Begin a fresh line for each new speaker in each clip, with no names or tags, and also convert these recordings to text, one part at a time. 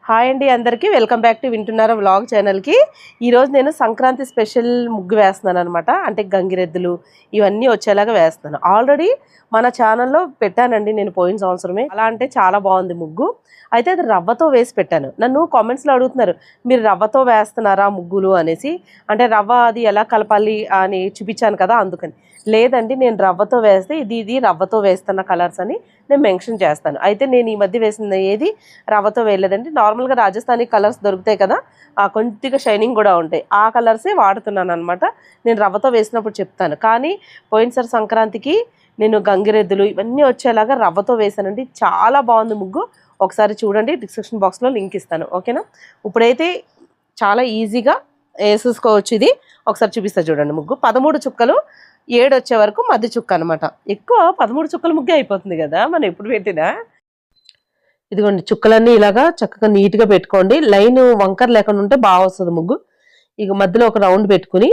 Hi అండి అందరికీ welcome back to వింటున్నారా వ్లాగ్ ఛానల్కి. ఈరోజు నేను సంక్రాంతి స్పెషల్ ముగ్గు వేస్తున్నాను అనమాట. అంటే గంగిరెద్దులు ఇవన్నీ వచ్చేలాగా వేస్తున్నాను. ఆల్రెడీ మన ఛానల్లో పెట్టానండి నేను పోయిన సంవత్సరమే. అలా అంటే చాలా బాగుంది ముగ్గు. అయితే అది రవ్వతో వేసి పెట్టాను. నన్ను కామెంట్స్లో అడుగుతున్నారు, మీరు రవ్వతో వేస్తున్నారా ముగ్గులు అనేసి. అంటే రవ్వ అది ఎలా కలపాలి అని చూపించాను కదా, అందుకని. లేదండి, నేను రవ్వతో వేస్తే ఇది రవ్వతో వేస్తున్న కలర్స్ అని నేను మెన్షన్ చేస్తాను. అయితే నేను ఈ మధ్య వేసిన ఏది రవ్వతో వేయలేదండి. నార్మల్గా రాజస్థానీ కలర్స్ దొరుకుతాయి కదా, కొద్దిగా షైనింగ్ కూడా ఉంటాయి, ఆ కలర్సే వాడుతున్నాను అనమాట. నేను రవ్వతో వేసినప్పుడు చెప్తాను. కానీ పోయినసారి సంక్రాంతికి నేను గంగిరెద్దులు ఇవన్నీ వచ్చేలాగా రవ్వతో వేసానండి. చాలా బాగుంది ముగ్గు. ఒకసారి చూడండి, డిస్క్రిప్షన్ బాక్స్లో లింక్ ఇస్తాను, ఓకేనా. ఇప్పుడైతే చాలా ఈజీగా వేసేసుకోవచ్చు. ఇది ఒకసారి చూపిస్తా చూడండి. ముగ్గు 13 చుక్కలు, 7 వచ్చే వరకు మధ్య చుక్క అనమాట. ఎక్కువ 13 చుక్కల ముగ్గే అయిపోతుంది కదా మనం ఎప్పుడు పెట్టినా. ఇదిగోండి, చుక్కలన్నీ ఇలాగా చక్కగా నీట్గా పెట్టుకోండి. లైన్ వంకర్ లేకుండా ఉంటే బాగా వస్తుంది ముగ్గు. ఇక మధ్యలో ఒక రౌండ్ పెట్టుకుని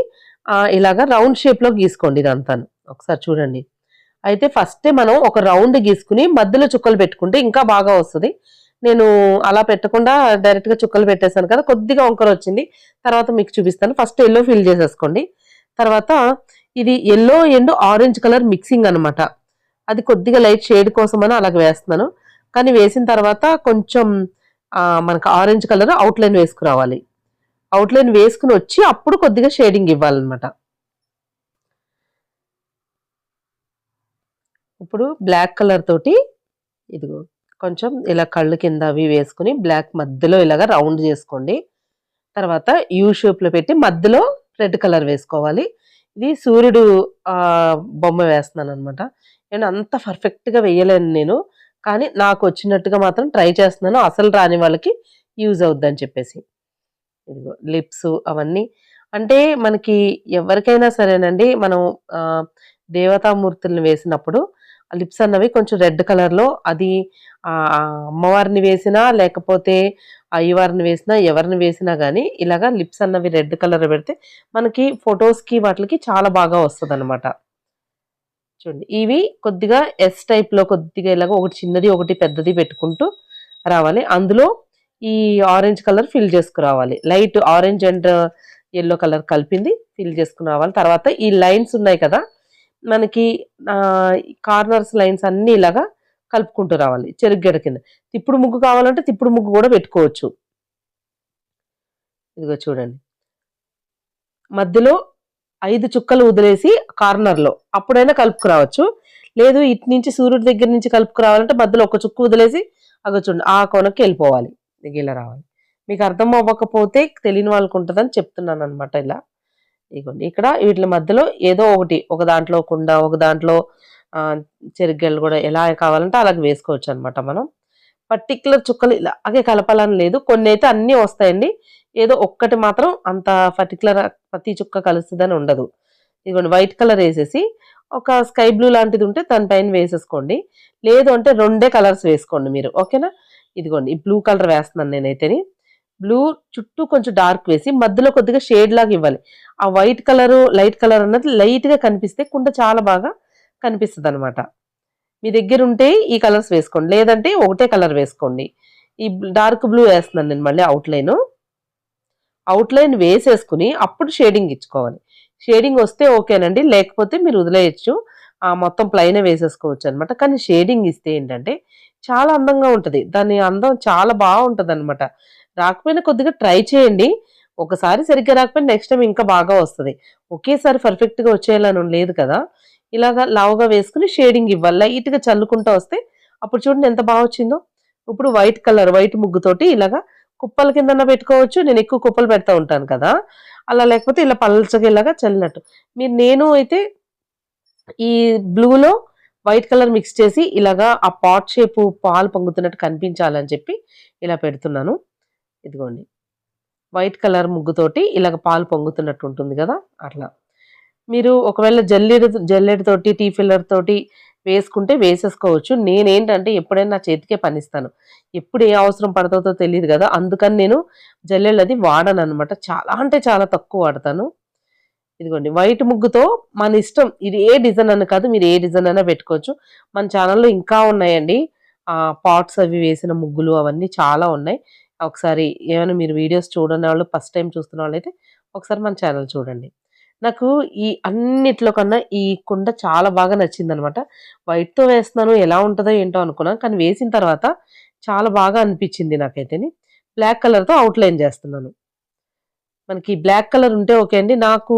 ఇలాగా రౌండ్ షేప్లో గీసుకోండి ఇదంతా. ఒకసారి చూడండి. అయితే ఫస్టే మనం ఒక రౌండ్ గీసుకుని మధ్యలో చుక్కలు పెట్టుకుంటే ఇంకా బాగా వస్తుంది. నేను అలా పెట్టకుండా డైరెక్ట్గా చుక్కలు పెట్టేశాను కదా, కొద్దిగా వంకర వచ్చింది. తర్వాత మీకు చూపిస్తాను. ఫస్ట్ ఎల్లో ఫిల్ చేసేసుకోండి. తర్వాత ఇది yellow and orange colour mixing అనమాట. అది కొద్దిగా లైట్ షేడ్ కోసం అని అలాగ వేస్తున్నాను. కానీ వేసిన తర్వాత కొంచెం మనకు ఆరెంజ్ కలర్ అవుట్లైన్ వేసుకురావాలి. అవుట్లైన్ వేసుకుని వచ్చి అప్పుడు కొద్దిగా షేడింగ్ ఇవ్వాలన్నమాట. ఇప్పుడు బ్లాక్ కలర్ తోటి ఇదిగో కొంచెం ఇలా కళ్ళు కింద అవి వేసుకుని బ్లాక్ మధ్యలో ఇలాగా రౌండ్ చేసుకోండి. తర్వాత యూ షేప్లో పెట్టి మధ్యలో రెడ్ కలర్ వేసుకోవాలి. ఇది సూర్యుడు బొమ్మ వేస్తున్నాను అనమాట. నేను అంత పర్ఫెక్ట్గా వేయలేను నేను, కానీ నాకు వచ్చినట్టుగా మాత్రం ట్రై చేస్తున్నాను. అసలు రాని వాళ్ళకి యూజ్ అవుద్దని చెప్పేసి. ఇదిగో లిప్స్ అవన్నీ అంటే మనకి ఎవరికైనా సరేనండి, మనం దేవతామూర్తులను వేసినప్పుడు లిప్స్ అన్నవి కొంచెం రెడ్ కలర్లో, అది అమ్మవారిని వేసినా లేకపోతే అయ్యవారిని వేసినా ఎవరిని వేసినా కానీ ఇలాగా లిప్స్ అన్నవి రెడ్ కలర్ పెడితే మనకి ఫొటోస్కి వాటికి చాలా బాగా వస్తుంది అనమాట. చూడండి, ఇవి కొద్దిగా ఎస్ టైప్లో కొద్దిగా ఇలాగ ఒకటి చిన్నది ఒకటి పెద్దది పెట్టుకుంటూ రావాలి. అందులో ఈ ఆరెంజ్ కలర్ ఫిల్ చేసుకురావాలి. Light orange and yellow colour కలిపింది ఫిల్ చేసుకుని రావాలి. తర్వాత ఈ లైన్స్ ఉన్నాయి కదా మనకి, కార్నర్స్ లైన్స్ అన్నీ ఇలాగా కలుపుకుంటూ రావాలి చెరుగ్గడ కింద. తిప్పుడు ముగ్గు కావాలంటే తిప్పుడు ముగ్గు కూడా పెట్టుకోవచ్చు. ఇదిగో చూడండి, మధ్యలో 5 చుక్కలు వదిలేసి కార్నర్లో అప్పుడైనా కలుపుకురావచ్చు. లేదు ఇటు నుంచి సూర్యుడి దగ్గర నుంచి కలుపుకురావాలంటే మధ్యలో ఒక చుక్క వదిలేసి అగో చూడండి ఆ కొనకి వెళ్ళిపోవాలి, ఇలా రావాలి. మీకు అర్థం అవ్వకపోతే తెలియని వాళ్ళకు ఉంటుందని చెప్తున్నాను అనమాట. ఇలా ఇదిగోండి, ఇక్కడ వీటి మధ్యలో ఏదో ఒకటి, ఒక దాంట్లో కుండ, ఒక దాంట్లో చెరుగ్గళ్ళు కూడా ఎలా కావాలంటే అలాగే వేసుకోవచ్చు అనమాట. మనం పర్టిక్యులర్ చుక్కలు ఇలాగే కలపాలని లేదు. కొన్ని అయితే అన్నీ వస్తాయండి, ఏదో ఒక్కటి మాత్రం అంత పర్టికులర్ ప్రతి చుక్క కలుస్తుందని ఉండదు. ఇదిగోండి, వైట్ కలర్ వేసేసి ఒక స్కై బ్లూ లాంటిది ఉంటే దానిపైన వేసేసుకోండి. లేదు అంటే 2 కలర్స్ వేసుకోండి మీరు, ఓకేనా. ఇదిగోండి, ఈ బ్లూ కలర్ వేస్తున్నాను నేనైతేని. బ్లూ చుట్టూ కొంచెం డార్క్ వేసి మధ్యలో కొద్దిగా షేడ్ లాగా ఇవ్వాలి. ఆ వైట్ కలరు లైట్ కలర్ అన్నది లైట్గా కనిపిస్తే కుండ చాలా బాగా కనిపిస్తుంది అనమాట. మీ దగ్గర ఉంటే ఈ కలర్స్ వేసుకోండి, లేదంటే ఒకటే కలర్ వేసుకోండి. ఈ డార్క్ బ్లూ వేస్తున్నాను నేను మళ్ళీ అవుట్లైన్ వేసేసుకుని అప్పుడు షేడింగ్ ఇచ్చుకోవాలి. షేడింగ్ వస్తే ఓకేనండి, లేకపోతే మీరు వదిలేయచ్చు, మొత్తం ప్లైనే వేసేసుకోవచ్చు అనమాట. కానీ షేడింగ్ ఇస్తే ఏంటంటే చాలా అందంగా ఉంటుంది, దాని అందం చాలా బాగుంటుంది అనమాట. రాకపోయినా కొద్దిగా ట్రై చేయండి. ఒకసారి సరిగ్గా రాకపోయినా నెక్స్ట్ టైం ఇంకా బాగా వస్తుంది. ఒకేసారి పర్ఫెక్ట్గా వచ్చేయాలని లేదు కదా. ఇలాగా లావుగా వేసుకుని షేడింగ్ ఇవ్వాలి, లైట్గా చల్లుకుంటూ వస్తే అప్పుడు చూడండి ఎంత బాగా వచ్చిందో. ఇప్పుడు వైట్ ముగ్గుతోటి ఇలాగా కుప్పల కింద పెట్టుకోవచ్చు. నేను ఎక్కువ కుప్పలు పెడతా ఉంటాను కదా, అలా లేకపోతే ఇలా పల్చగా ఇలాగా చల్లినట్టు. నేను అయితే ఈ బ్లూలో వైట్ కలర్ మిక్స్ చేసి ఇలాగా ఆ పాట్ షేపు పాలు పొంగుతున్నట్టు కనిపించాలని చెప్పి ఇలా పెడుతున్నాను. ఇదిగోండి, వైట్ కలర్ ముగ్గుతోటి ఇలాగ పాలు పొంగుతున్నట్టు ఉంటుంది కదా, అట్లా. మీరు ఒకవేళ జల్లెడతోటి టీ ఫిల్లర్ తోటి వేసుకుంటే వేసేసుకోవచ్చు. నేనేంటంటే ఎప్పుడైనా నా చేతికే పనిస్తాను, ఎప్పుడు ఏ అవసరం పడుతుందో తెలియదు కదా, అందుకని నేను జల్లెళ్ళు అది వాడను అనమాట. చాలా అంటే చాలా తక్కువ వాడతాను. ఇదిగోండి, వైట్ ముగ్గుతో మన ఇష్టం, ఇది ఏ డిజైన్ అని కాదు, మీరు ఏ డిజైన్ అయినా పెట్టుకోవచ్చు. మన ఛానల్లో ఇంకా ఉన్నాయండి పాట్స్ అవి వేసిన ముగ్గులు అవన్నీ చాలా ఉన్నాయి. ఒకసారి ఏమైనా మీరు వీడియోస్ చూడని వాళ్ళు ఫస్ట్ టైం చూస్తున్న వాళ్ళైతే ఒకసారి మన ఛానల్ చూడండి. నాకు ఈ అన్నిట్లో కన్నా ఈ కుండ చాలా బాగా నచ్చిందనమాట. వైట్‌తో వేస్తున్నాను ఎలా ఉంటదో ఏంటో అనుకున్నాను. కానీ వేసిన తర్వాత చాలా బాగా అనిపిచ్చింది నాకైతేని. బ్లాక్ కలర్‌తో ఔట్‌లైన్ చేస్తున్నాను. మనకి బ్లాక్ కలర్ ఉంటే ఓకే అండి. నాకు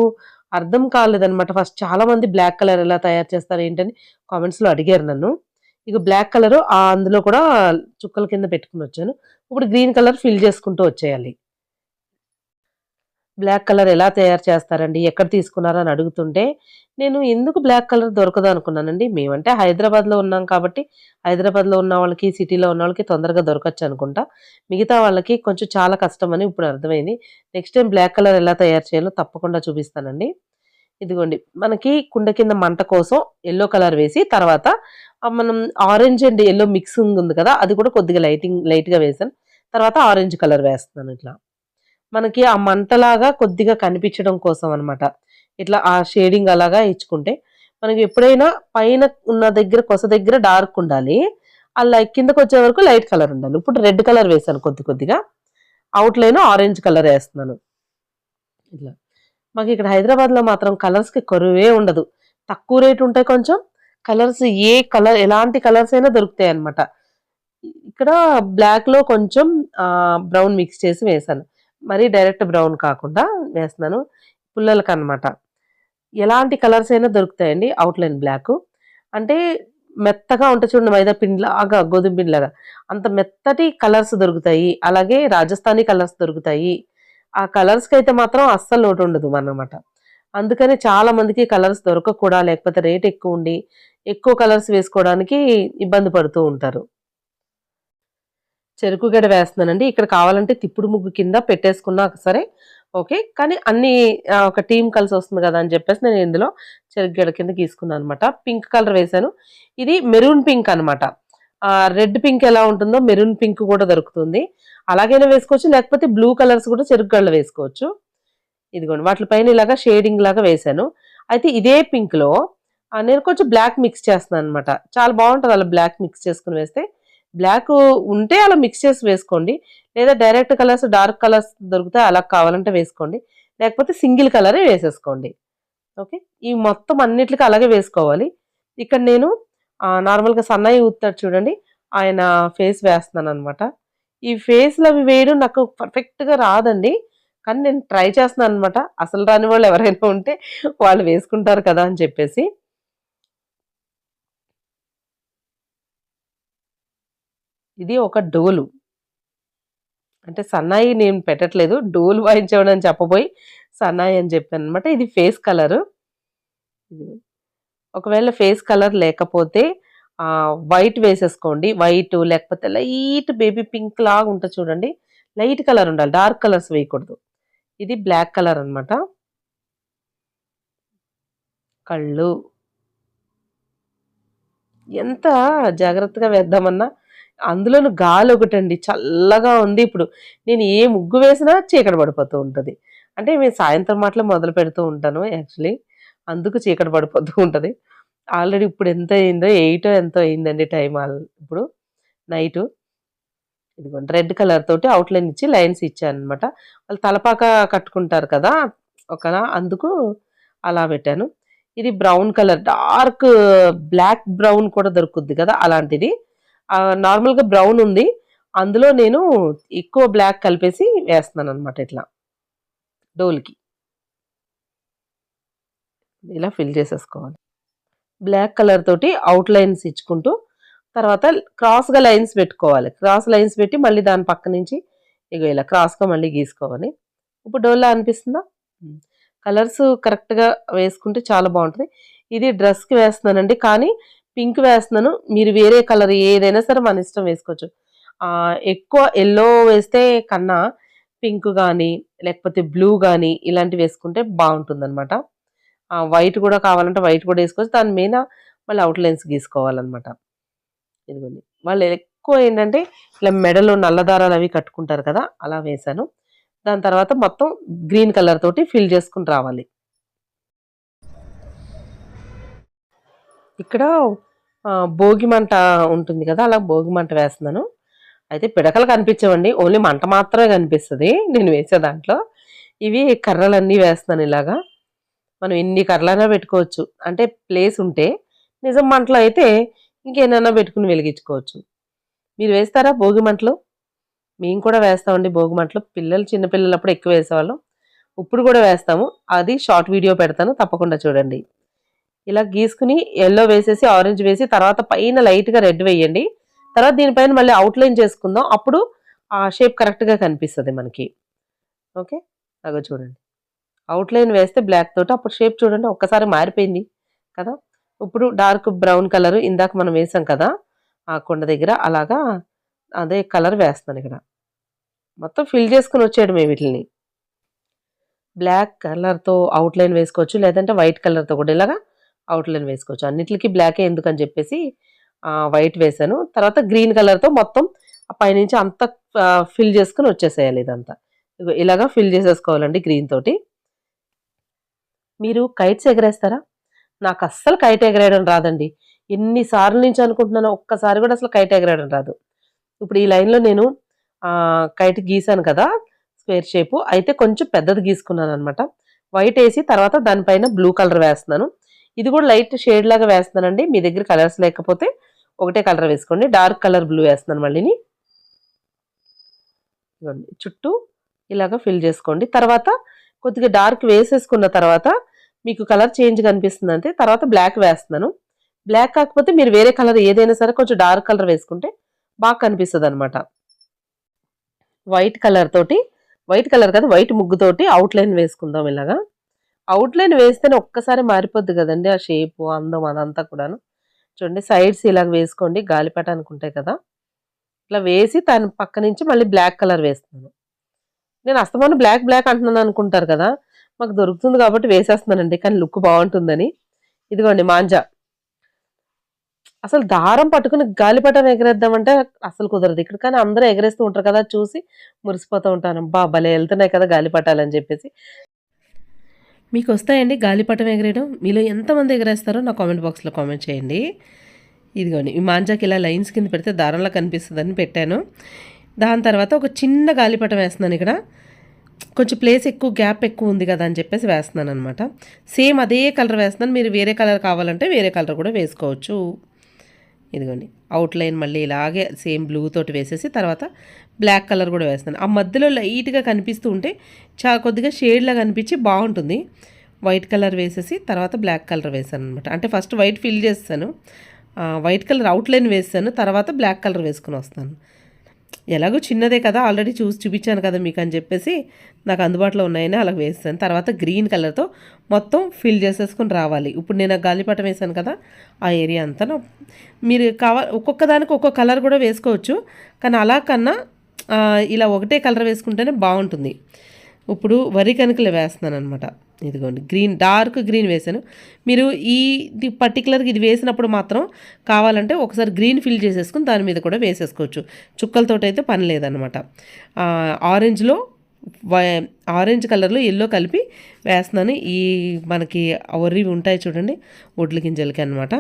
అర్థం కాలేదనమాట. ఫస్ట్ చాలామంది బ్లాక్ కలర్ ఎలా తయారు చేస్తారు ఏంటని కామెంట్స్‌లో అడిగారు నన్ను. ఇక బ్లాక్ కలరు అందులో కూడా చుక్కల కింద పెట్టుకొనొచ్చాను. ఇప్పుడు గ్రీన్ కలర్ ఫిల్ చేసుకుంటూ వచ్చేయాలి. బ్లాక్ కలర్ ఎలా తయారు చేస్తారండి? ఎక్కడ తీసుకున్నారని అడుగుతుంటే, నేను ఎందుకు బ్లాక్ కలర్ దొరకదు అనుకున్నానండి. మేమంటే హైదరాబాద్‌లో ఉన్నాం కాబట్టి, హైదరాబాద్‌లో ఉన్న వాళ్ళకి, సిటీలో ఉన్న వాళ్ళకి తొందరగా దొరకచ్చనుకుంటా. మిగతా వాళ్ళకి కొంచెం చాలా కష్టమని ఇప్పుడు అర్థమైంది. నెక్స్ట్ టైమ్ బ్లాక్ కలర్ ఎలా తయారు చేయాలో తప్పకుండా చూపిస్తానండి. ఇదిగోండి. మనకి కుండ కింద మంట కోసం యెల్లో కలర్ వేసి, తర్వాత మనం ఆరెంజ్ అండ్ యెల్లో మిక్సింగ్ ఉంది కదా! అది కూడా కొద్దిగా లైట్‌గా వేశాను. తర్వాత ఆరెంజ్ కలర్ వేస్తున్నాను ఇట్లా. మనకి ఆ మంటలాగా కొద్దిగా కనిపించడం కోసం అన్నమాట. ఇట్లా ఆ షేడింగ్ అలాగా ఇచ్చుకుంటే, మనకి ఎప్పుడైనా పైన ఉన్న దగ్గర కొస దగ్గర డార్క్ ఉండాలి. అలా కిందకొచ్చే వరకు లైట్ కలర్ ఉండాలి. ఇప్పుడు రెడ్ కలర్ వేశాను కొద్దిగా. ఔట్‌లైన్ ఆరెంజ్ కలర్ ఏస్తున్నాను. ఇట్లా. మాకిక్కడ హైదరాబాద్‌లో మాత్రం కలర్స్‌కి కరువే ఉండదు. తక్కువ రేట్ ఉంటాయి కొంచెం. కలర్స్ ఎలాంటి కలర్స్ అయినా దొరుకుతాయన్నమాట. ఇక్కడ బ్లాక్‌లో కొంచెం బ్రౌన్ మిక్స్ చేసి వేశాను. మరీ డైరెక్ట్ బ్రౌన్ కాకుండా వేస్తున్నాను. పుల్లలకనమాట. ఎలాంటి కలర్స్ అయినా దొరుకుతాయండి ఔట్‌లైన్ బ్లాకు. అంటే మెత్తగా ఉంటది చూడండి మైదా పిండిలాగా, గోధుమ పిండిలాగా. అంత మెత్తటి కలర్స్ దొరుకుతాయి. అలాగే రాజస్థానీ కలర్స్ దొరుకుతాయి. ఆ కలర్స్‌కైతే మాత్రం అస్సలు లోటుండదు అందుకని చాలా మందికి కలర్స్ దొరకక కూడా లేకపోతే రేట్ ఎక్కువుండి, ఎక్కువ కలర్స్ వేసుకోవడానికి ఇబ్బంది పడుతూ ఉంటారు. చెరుకు గడ వేస్తున్నానండి. ఇక్కడ కావాలంటే తిప్పుడు ముగ్గు కింద పెట్టేసుకున్నా సరే ఓకే. కానీ అన్నీ ఒక టీమ్ కలిసొస్తుంది గదా! అని జెప్పేసి నేను ఇందులో చెరుకు గడ కింద గీసుకున్నాననమాట. పింక్ కలర్ వేశాను. ఇది మెరూన్ పింక్ అనమాట. రెడ్ పింక్ ఎలా ఉంటుందో మెరూన్ పింక్ గూడా దొరుకుతుంది. అలాగైనా వేసుకోవచ్చు. లేకపోతే బ్లూ కలర్స్ గూడా చెరుకు గడలో వేసుకోవచ్చు. ఇదిగోండి. వాటిల పైన ఇలాగా షేడింగ్ లాగా వేశాను. అయితే ఇదే పింక్‌లో నేను కొంచెం బ్లాక్ మిక్స్ చేస్తున్నాననమాట. చాలా బావుంటది అలా బ్లాక్ మిక్స్ చేసుకొని వేస్తే. బ్లాకు ఉంటే అలా మిక్స్ చేసి వేసుకోండి. లేదా డైరెక్ట్ కలర్స్, డార్క్ కలర్స్ దొరుకుతాయి. అలా కావాలంటే వేసుకోండి. లేకపోతే సింగిల్ కలరే వేసేసుకోండి. ఓకే. ఈ మొత్తం అన్నిట్లికి అలాగే వేసుకోవాలి. ఇక్కడ నేను నార్మల్‌గా సన్నయి ఊత్తాడు చూడండి. ఆయన ఫేస్ వేస్తున్నాననమాట. ఈ ఫేస్‌లవి వేయడం నాకు పర్ఫెక్ట్‌గా రాదండి. కానీ నేను ట్రై చేస్తున్నాననమాట. అసలు రాని వాళ్ళు ఎవరైనా ఉంటే వాళ్ళు వేసుకుంటారు కదా! అని చెప్పేసి. ఇది ఒక డోలు. అంటే సన్నాయి నేను పెట్టట్లేదు. డోలు వాయించేవాడని చెప్పబోయి సన్నాయి అని చెప్పాననమాట. ఇది ఫేస్ కలరు. ఇది ఒకవేళ ఫేస్ కలర్ లేకపోతే వైట్ వేసేసుకోండి. వైటు లేకపోతే లైట్ బేబీ పింక్ లాగా ఉంటది చూడండి. లైట్ కలర్ ఉండాలి. డార్క్ కలర్స్ వేయకూడదు. ఇది బ్లాక్ కలర్ అనమాట. కళ్ళు ఎంత జాగ్రత్తగా వేద్దామన్నా అందులోను గాలొకటండి. చల్లగా ఉంది ఇప్పుడు. నేను ఏ ముగ్గు వేసినా చీకటి పడిపోతూ ఉంటది. అంటే నేను సాయంత్రం మాటలే మొదలు పెడుతూ ఉంటాను యాక్చువల్లీ. అందుకు చీకటి పడిపోతూ ఉంటది. ఆల్రెడీ ఇప్పుడు ఎంత అయిందో 8 ఎంతో అయిందండి టైం ఇప్పుడు నైటు. ఇదిగోండి రెడ్ కలర్ తోటి ఔట్‌లైన్ ఇచ్చి లైన్స్ ఇచ్చాననమాట. వాళ్ళు తలపాక కట్టుకుంటారు కదా! అందుకు అలా పెట్టాను. ఇది brown colour dark black brown కూడా దొరుకుద్ది కదా! అలాంటిది. నార్మల్‌గా బ్రౌన్ ఉంది. అందులో నేను ఎక్కువ బ్లాక్ కలిపేసి వేస్తున్నాననమాట ఇట్లా డోల్‌కి. ఇలా ఫిల్ చేసేసుకోవాలి. బ్లాక్ కలర్ తోటి ఔట్‌లైన్స్ ఇచ్చుకుంటూ తర్వాత క్రాస్‌గా లైన్స్ పెట్టుకోవాలి. క్రాస్ లైన్స్ పెట్టి మళ్ళీ దాని పక్క నుంచి ఇగో ఇలా క్రాస్‌గా మళ్ళీ గీసుకోవాలి. ఇప్పుడు డోల్‌లా అనిపిస్తుందా? హ్మ్. కలర్స్ కరెక్ట్‌గా వేసుకుంటే చాలా బావుంటది. ఇది డ్రెస్‌కి వేస్తున్నానండి. కానీ పింక్ వేస్తున్నాను. మీరు వేరే కలర్ ఏదైనా సరే మన ఇష్టం వేసుకోవచ్చు. ఎక్కువ యెల్లో వేస్తే కన్నా పింక్ గాని, లేకపోతే బ్లూ గాని ఇలాంటివి వేసుకుంటే బావుంటుందనమాట. వైట్ గూడా కావాలంటే వైట్ కూడా ఏసుకోవచ్చు. దాని మీద మళ్ళీ ఔట్‌లైన్స్ గీసుకోవాలనమాట. ఇదిగోండి. వాళ్ళు ఎక్కువ ఏంటంటే ఇలా మెడలో నల్ల దారాలవి కట్టుకుంటారు కదా! అలా వేశాను. దాని తర్వాత మొత్తం గ్రీన్ కలర్ తోటి ఫిల్ చేసుకొని రావాలి. ఇక్కడ భోగి మంట ఉంటుంది కదా! అలా భోగి మంట వేస్తున్నాను. అయితే పిడకలు కనిపించవండి, ఓన్లీ మంట మాత్రమే కనిపిస్తుంది నేను వేసే దాంట్లో. ఇవి కర్రలన్నీ వేస్తున్నాను ఇలాగా. మనం ఎన్ని కర్రలైనా పెట్టుకోవచ్చు, అంటే ప్లేస్ ఉంటే. నిజం మంటలో అయితే ఇంకేమైనా పెట్టుకుని వెలిగించుకోవచ్చు. మీరు వేస్తారా భోగి మంటలు? మేము కూడా వేస్తామండి భోగి మంటలు. పిల్లలు చిన్నపిల్లలప్పుడు ఎక్కువ వేసేవాళ్ళం, ఇప్పుడు కూడా వేస్తాము. అది షార్ట్ వీడియో పెడతాను, తప్పకుండా చూడండి. ఇలా గీసుకుని ఎల్లో వేసేసి ఆరెంజ్ వేసి తర్వాత పైన లైట్గా రెడ్ వేయండి. తర్వాత దీనిపైన మళ్ళీ అవుట్లైన్ చేసుకుందాం, అప్పుడు ఆ షేప్ కరెక్ట్గా కనిపిస్తుంది మనకి. ఓకే, అగో చూడండి, అవుట్లైన్ వేస్తే బ్లాక్ తోటి అప్పుడు షేప్ చూడండి ఒక్కసారి మారిపోయింది కదా. ఇప్పుడు డార్క్ బ్రౌన్ కలర్ ఇందాక మనం వేసాం కదా ఆ కొండ దగ్గర, అలాగా అదే కలర్ వేస్తాను ఇక్కడ. మొత్తం ఫిల్ చేసుకుని వచ్చాడు మేము వీటిని. బ్లాక్ కలర్తో అవుట్లైన్ వేసుకోవచ్చు, లేదంటే వైట్ కలర్తో కూడా ఇలాగా అవుట్లైన్ వేసుకోవచ్చు. అన్నిటికీ బ్లాకే ఎందుకని చెప్పేసి వైట్ వేసాను. తర్వాత గ్రీన్ కలర్తో మొత్తం పైనుంచి అంతా ఫిల్ చేసుకుని వచ్చేసేయాలి ఇదంతా. ఇలాగా ఫిల్ చేసేసుకోవాలండి గ్రీన్ తోటి. మీరు కైట్స్ ఎగరేస్తారా? నాకు అస్సలు కైట్ ఎగరేయడం రాదండి. ఎన్నిసార్లు నుంచి అనుకుంటున్నాను, ఒక్కసారి కూడా అసలు కైట్ ఎగరేయడం రాదు. ఇప్పుడు ఈ లైన్లో నేను కైట్ గీసాను కదా స్క్వేర్ షేపు, అయితే కొంచెం పెద్దది గీసుకున్నాను అనమాట. వైట్ వేసి తర్వాత దానిపైన బ్లూ కలర్ వేస్తున్నాను. ఇది కూడా లైట్ షేడ్ లాగా వేస్తున్నానండి. మీ దగ్గర కలర్స్ లేకపోతే ఒకటే కలర్ వేసుకోండి. డార్క్ కలర్ బ్లూ వేస్తున్నాను మళ్ళీని. చుట్టూ ఇలాగా ఫిల్ చేసుకోండి. తర్వాత కొద్దిగా డార్క్ వేసేసుకున్న తర్వాత మీకు కలర్ చేంజ్ కనిపిస్తుంది అంతే. తర్వాత బ్లాక్ వేస్తున్నాను. బ్లాక్ కాకపోతే మీరు వేరే కలర్ ఏదైనా సరే కొంచెం డార్క్ కలర్ వేసుకుంటే బాగా కనిపిస్తుంది అనమాట. వైట్ కలర్ తోటి, వైట్ కలర్ కదా వైట్ ముగ్గుతోటి అవుట్లైన్ వేసుకుందాం. ఇలాగా అవుట్లైన్ వేస్తేనే ఒక్కసారి మారిపోద్ది కదండి ఆ షేపు, అందం అదంతా కూడాను. చూడండి సైడ్స్ ఇలాగ వేసుకోండి, గాలిపటానికి ఉంటాయి కదా, ఇట్లా వేసి దాని పక్క నుంచి మళ్ళీ బ్లాక్ కలర్ వేస్తున్నాను. నేను అస్తమానం బ్లాక్ బ్లాక్ అంటున్నాను అనుకుంటారు కదా, మాకు దొరుకుతుంది కాబట్టి వేసేస్తున్నానండి, కానీ లుక్ బాగుంటుందని. ఇదిగోండి మాంజా. అసలు దారం పట్టుకుని గాలిపటం ఎగరేద్దామంటే అసలు కుదరదు ఇక్కడ, కానీ అందరూ ఎగరేస్తూ ఉంటారు కదా, చూసి మురిసిపోతూ ఉంటాను, బా భలే వెళ్తున్నాయి కదా గాలిపటాలని చెప్పేసి. మీకు వస్తాయండి గాలిపటం ఎగరేయడం? మీలో ఎంతమంది ఎగరేస్తారో నా కామెంట్ బాక్స్లో కామెంట్ చేయండి. ఇదిగోండి ఈ మాంజాకి ఇలా లైన్స్ కింద పెడితే దారంలా కనిపిస్తుందని పెట్టాను. దాని తర్వాత ఒక చిన్న గాలిపటం వేస్తున్నాను ఇక్కడ. కొంచెం ప్లేస్ ఎక్కువ, గ్యాప్ ఎక్కువ ఉంది కదా అని చెప్పేసి వేస్తున్నాను అనమాట. సేమ్ అదే కలర్ వేస్తున్నాను, మీరు వేరే కలర్ కావాలంటే వేరే కలర్ కూడా వేసుకోవచ్చు. ఇదిగోండి అవుట్లైన్ మళ్ళీ ఇలాగే సేమ్ బ్లూ తోటి వేసేసి తర్వాత బ్లాక్ కలర్ కూడా వేస్తాను. ఆ మధ్యలో లైట్గా కనిపిస్తూ ఉంటే చాలా కొద్దిగా షేడ్లా కనిపించి బాగుంటుంది. వైట్ కలర్ వేసేసి తర్వాత బ్లాక్ కలర్ వేసాను అనమాట. అంటే ఫస్ట్ వైట్ ఫిల్ చేస్తాను, వైట్ కలర్ అవుట్లైన్ వేస్తాను, తర్వాత బ్లాక్ కలర్ వేసుకుని వస్తాను. ఎలాగో చిన్నదే కదా, ఆల్రెడీ చూపించాను కదా మీకు అని చెప్పేసి నాకు అందుబాటులో ఉన్నాయని అలా వేస్తాను. తర్వాత గ్రీన్ కలర్తో మొత్తం ఫిల్ చేసేసుకొని రావాలి. ఇప్పుడు నేను గాలిపటం వేసాను కదా ఆ ఏరియా అంతా. మీరు ఒక్కొక్క దానికి ఒక్కొక్క కలర్ కూడా వేసుకోవచ్చు, కానీ అలా కన్నా ఇలా ఒకటే కలర్ వేసుకుంటేనే బాగుంటుంది. ఇప్పుడు వరి కనుకలు వేస్తున్నాను అనమాట. ఇదిగోండి గ్రీన్, డార్క్ గ్రీన్ వేసాను. మీరు ఇది పర్టికులర్గా ఇది వేసినప్పుడు మాత్రం కావాలంటే ఒకసారి గ్రీన్ ఫిల్ చేసేసుకుని దాని మీద కూడా వేసేసుకోవచ్చు. చుక్కలతోటి అయితే పని లేదనమాట. ఆరెంజ్లో ఆరెంజ్ కలర్లో ఎల్లో కలిపి వేస్తున్నాను. ఈ మనకి వరి ఉంటాయి చూడండి ఒడ్ల గింజలకి అనమాట.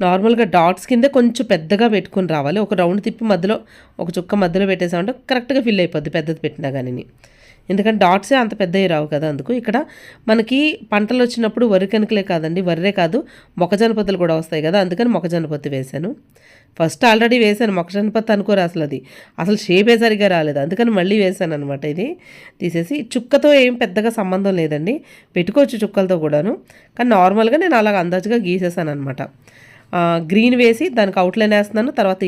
నార్మల్గా డాట్స్ కింద కొంచెం పెద్దగా పెట్టుకొని రావాలి. ఒక రౌండ్ తిప్పి మధ్యలో ఒక చుక్క మధ్యలో పెట్టేసామంటే కరెక్ట్గా ఫిల్ అయిపోద్ది పెద్దది పెట్టినా కానీ. ఎందుకంటే డాట్సే అంత పెద్దవి రావు కదా. అందుకు ఇక్కడ మనకి పంటలు వచ్చినప్పుడు వరి కనుకలే కాదండి, వర్రే కాదు మొక్కజొన్న పొత్తులు కూడా వస్తాయి కదా, అందుకని మొక్కజొన్న పొత్తు వేశాను. ఫస్ట్ ఆల్రెడీ వేశాను మొక్కజొన్న పొత్తు అనుకోరు, అసలు షేపే సరిగా రాలేదు, అందుకని మళ్ళీ వేశాను అనమాట. ఇది తీసేసి చుక్కతో ఏం పెద్దగా సంబంధం లేదండి, పెట్టుకోవచ్చు చుక్కలతో కూడాను, కానీ నార్మల్గా నేను అలాగ అందాజుగా గీసేసాను అనమాట. గ్రీన్ వేసి దానికి అవుట్లైన్ వేస్తున్నాను. తర్వాత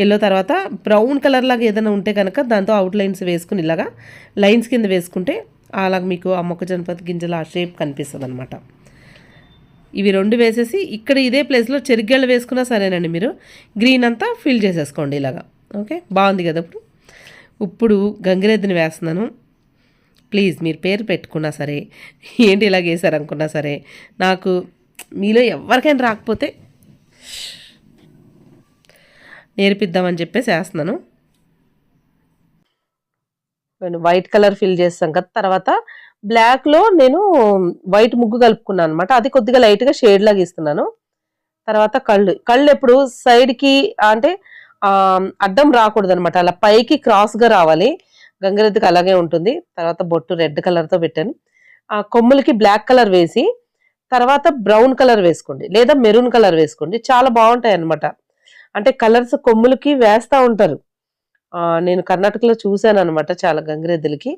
ఎల్లో తర్వాత బ్రౌన్ కలర్ లాగా ఏదైనా ఉంటే కనుక దాంతో అవుట్లైన్స్ వేసుకుని ఇలాగా లైన్స్ కింద వేసుకుంటే అలాగ మీకు ఆ మొక్కజొన్న గింజల ఆ షేప్ కనిపిస్తుంది అనమాట. ఇవి రెండు వేసేసి ఇక్కడ ఇదే ప్లేస్లో చెరిగేళ్ళు వేసుకున్నా సరేనండి, మీరు గ్రీన్ అంతా ఫిల్ చేసేసుకోండి ఇలాగా. ఓకే, బాగుంది కదా. ఇప్పుడు గంగిరెద్దుని వేస్తున్నాను. ప్లీజ్ మీరు పేరు పెట్టుకున్నా సరే, ఏంటి ఇలాగ వేసారనుకున్నా సరే, నాకు మీలో ఎవరికైనా రాకపోతే నేర్పిద్దామని చెప్పేసి వేస్తున్నాను. వైట్ కలర్ ఫిల్ చేస్తాం కదా, తర్వాత బ్లాక్లో నేను వైట్ ముగ్గు కలుపుకున్నాను అనమాట. అది కొద్దిగా లైట్గా షేడ్ లాగా ఇస్తున్నాను. తర్వాత కళ్ళు ఎప్పుడు సైడ్కి అంటే అడ్డం రాకూడదు అనమాట, అలా పైకి క్రాస్గా రావాలి. గంగిరెద్దుకి అలాగే ఉంటుంది. తర్వాత బొట్టు రెడ్ కలర్తో పెట్టాను. ఆ కొమ్ములకి బ్లాక్ కలర్ వేసి తర్వాత బ్రౌన్ కలర్ వేసుకోండి, లేదా మెరూన్ కలర్ వేసుకోండి, చాలా బాగుంటాయి అనమాట. అంటే కలర్స్ కొమ్ములకి వేస్తా ఉంటారు. నేను కర్ణాటకలో చూశాను అనమాట చాలా గంగిరెద్దులకి.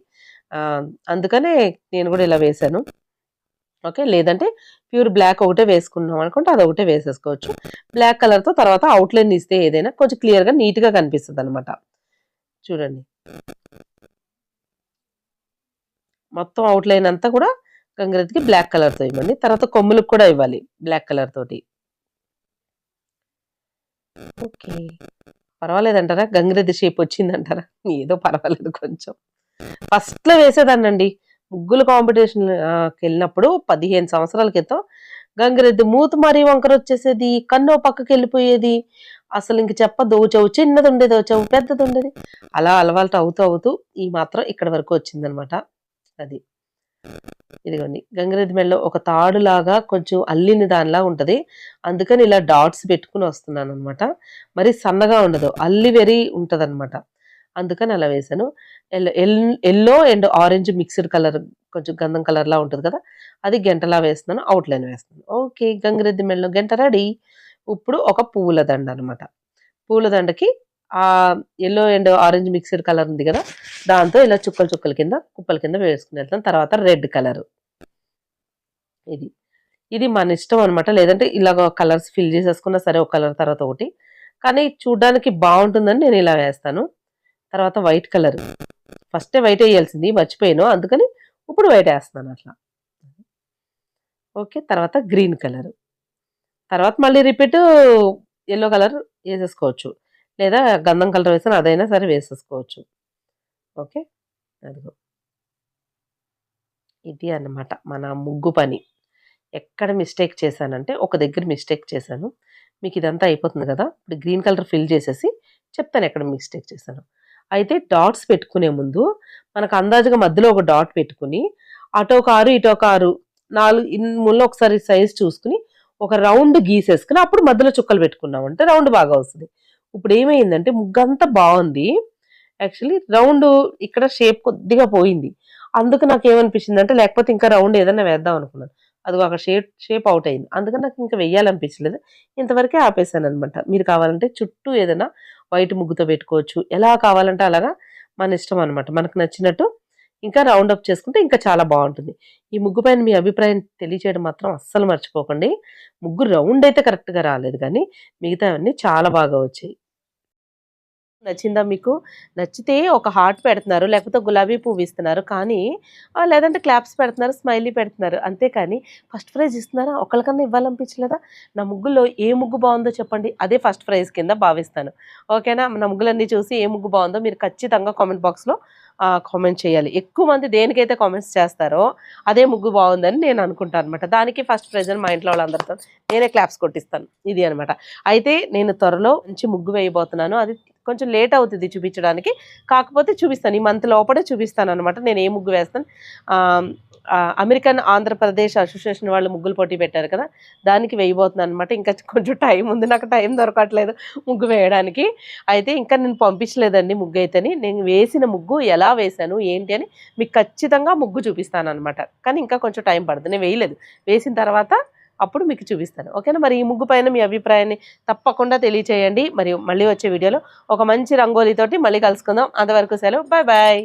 అందుకనే నేను కూడా ఇలా వేశాను. ఓకే, లేదంటే ప్యూర్ బ్లాక్ ఒకటే వేసుకున్నాం అనుకుంటే అది ఒకటే వేసేసుకోవచ్చు. బ్లాక్ కలర్తో తర్వాత అవుట్లైన్ ఇస్తే ఏదైనా కొంచెం క్లియర్గా నీట్గా కనిపిస్తుంది అనమాట. చూడండి, మొత్తం అవుట్లైన్ అంతా కూడా గంగిరెద్దుకి బ్లాక్ కలర్తో ఇవ్వండి. తర్వాత కొమ్ములకు కూడా ఇవ్వాలి బ్లాక్ కలర్ తోటి. ఓకే, పర్వాలేదంటారా? గంగిరెద్దు షేప్ వచ్చిందంటారా? ఏదో పర్వాలేదు కొంచెం. ఫస్ట్లో వేసేదాన్నండి ముగ్గుల కాంపిటీషన్ వెళ్ళినప్పుడు 15 సంవత్సరాల క్రితం. గంగిరెద్దు మూత మరీ వంకర వచ్చేసేది, కన్ను పక్కకి వెళ్ళిపోయేది. అసలు ఇంక చెప్పద్దు, ఓ చెవు చిన్నది ఉండేది, ఓ చెవు పెద్దది ఉండేది. అలా అలవాటు అవుతూ అవుతూ ఈ మాత్రం ఇక్కడ వరకు వచ్చిందనమాట. అది ఇదిగోండి, గంగిరెద్దు మెడలో ఒక తాడులాగా కొంచెం అల్లిన దానిలా ఉంటది. అందుకని ఇలా డాట్స్ పెట్టుకుని వస్తున్నాను అనమాట. మరి సన్నగా ఉండదు, అల్లి వెరీ ఉంటదన్నమాట. అందుకని అలా వేసాను. Yellow and orange mixed colour, కొంచెం గంధం కలర్లా ఉంటుంది కదా, అది గంటలా వేస్తున్నాను, అవుట్లైన్ వేస్తున్నాను. ఓకే, గంగిరెద్దు మెడలో గంట రెడీ. ఇప్పుడు ఒక పువ్వుల దండ అనమాట. పూల దండకి ఆ yellow and orange mixed colour ఉంది కదా, దాంతో ఇలా చుక్కల చుక్కల కింద కుప్పల కింద వేసుకుని వెళ్తాను. తర్వాత రెడ్ కలర్, ఇది ఇది మన ఇష్టం అనమాట. లేదంటే ఇలాగ కలర్స్ ఫిల్ చేసేసుకున్నా సరే, ఒక కలర్ తర్వాత ఒకటి, కానీ చూడ్డానికి బాగుంటుందని నేను ఇలా వేస్తాను. తర్వాత వైట్ కలర్, ఫస్టే వైట్ వేయాల్సింది మర్చిపోయాను, అందుకని ఇప్పుడు వైట్ వేస్తున్నాను అట్లా. ఓకే, తర్వాత గ్రీన్ కలర్, తర్వాత మళ్ళీ రిపీట్ ఎల్లో కలర్ వేసేసుకోవచ్చు, లేదా గంధం కలర్ వేసిన అదైనా సరే వేసేసుకోవచ్చు. ఓకే, అదిగో ఇది అన్నమాట మన ముగ్గు పని. ఎక్కడ మిస్టేక్ చేశానంటే ఒక దగ్గర మిస్టేక్ చేశాను. మీకు ఇదంతా అయిపోతుంది కదా, ఇప్పుడు గ్రీన్ కలర్ ఫిల్ చేసేసి చెప్తాను ఎక్కడ మిస్టేక్ చేశాను. అయితే డాట్స్ పెట్టుకునే ముందు మనకు అందాజుగా మధ్యలో ఒక డాట్ పెట్టుకుని అటో ఒక 6 ఇటో ఒక 6 4 ఇన్ముల్లో ఒకసారి సైజ్ చూసుకుని ఒక రౌండ్ గీసేసుకుని అప్పుడు మధ్యలో చుక్కలు పెట్టుకున్నామంటే రౌండ్ బాగా వస్తుంది. ఇప్పుడు ఏమైందంటే ముగ్గంతా బాగుంది, యాక్చువల్లీ రౌండ్ ఇక్కడ షేప్ కొద్దిగా పోయింది. అందుకు నాకు ఏమనిపించింది అంటే, లేకపోతే ఇంకా రౌండ్ ఏదైనా వేద్దాం అనుకున్నాను. అదిగో అక్కడ షేప్ షేప్ అవుట్ అయింది. అందుకని నాకు ఇంకా వెయ్యాలనిపించలేదు, ఇంతవరకే ఆపేసాను అనమాట. మీరు కావాలంటే చుట్టూ ఏదైనా వైట్ ముగ్గుతో పెట్టుకోవచ్చు, ఎలా కావాలంటే అలాగా మన ఇష్టం అనమాట, మనకు నచ్చినట్టు ఇంకా రౌండ్ అప్ చేసుకుంటే ఇంకా చాలా బాగుంటుంది. ఈ ముగ్గు పైన మీ అభిప్రాయం తెలియచేయడం మాత్రం అస్సలు మర్చిపోకండి. ముగ్గు రౌండ్ అయితే కరెక్ట్గా రాలేదు, కానీ మిగతావన్నీ చాలా బాగా వచ్చాయి. నచ్చిందా మీకు? నచ్చితే ఒక హార్ట్ పెడుతున్నారు, లేకపోతే గులాబీ పువ్వు ఇస్తున్నారు. కానీ లేదంటే క్లాప్స్ పెడుతున్నారు, స్మైలీ పెడుతున్నారు. అంతేకాని ఫస్ట్ ప్రైజ్ ఇస్తున్నారా? ఒకళ్ళకన్నా ఇవ్వాలనిపించలేదా? నా ముగ్గులో ఏ ముగ్గు బాగుందో చెప్పండి, అదే ఫస్ట్ ప్రైజ్ కింద భావిస్తాను. ఓకేనా? నా ముగ్గులన్నీ చూసి ఏ ముగ్గు బాగుందో మీరు ఖచ్చితంగా కామెంట్ బాక్స్‌లో కామెంట్ చేయాలి. ఎక్కువ మంది దేనికైతే కామెంట్స్ చేస్తారో అదే ముగ్గు బాగుందని నేను అనుకుంటాను అనమాట. దానికి ఫస్ట్ ప్రైజ్ అని మా ఇంట్లో వాళ్ళందరితో నేనే క్లాప్స్ కొట్టిస్తాను. ఇది అనమాట. అయితే నేను త్వరలో మంచి ముగ్గు వేయబోతున్నాను. అది కొంచెం లేట్ అవుతుంది చూపించడానికి, కాకపోతే చూపిస్తాను, ఈ మంత్ లోపలే చూపిస్తాను అనమాట నేను ఏ ముగ్గు వేస్తాను. అమెరికన్ ఆంధ్రప్రదేశ్ అసోసియేషన్ వాళ్ళు ముగ్గులు పోటీ పెట్టారు కదా, దానికి వేయబోతున్నాను అనమాట. ఇంకా కొంచెం టైం ఉంది, నాకు టైం దొరకట్లేదు ముగ్గు వేయడానికి. అయితే ఇంకా నేను పంపించలేదండి ముగ్గు అయితేని. నేను వేసిన ముగ్గు ఎలా వేశాను ఏంటి అని మీకు ఖచ్చితంగా ముగ్గు చూపిస్తాను అనమాట. కానీ ఇంకా కొంచెం టైం పడుతుంది, నేను వేయలేదు, వేసిన తర్వాత అప్పుడు మీకు చూపిస్తాను. ఓకేనా? మరి ఈ ముగ్గు పైన మీ అభిప్రాయాన్ని తప్పకుండా తెలియచేయండి. మరియు మళ్ళీ వచ్చే వీడియోలో ఒక మంచి రంగోలీతోటి మళ్ళీ కలుసుకుందాం. అంతవరకు సెలవు, బాయ్ బాయ్.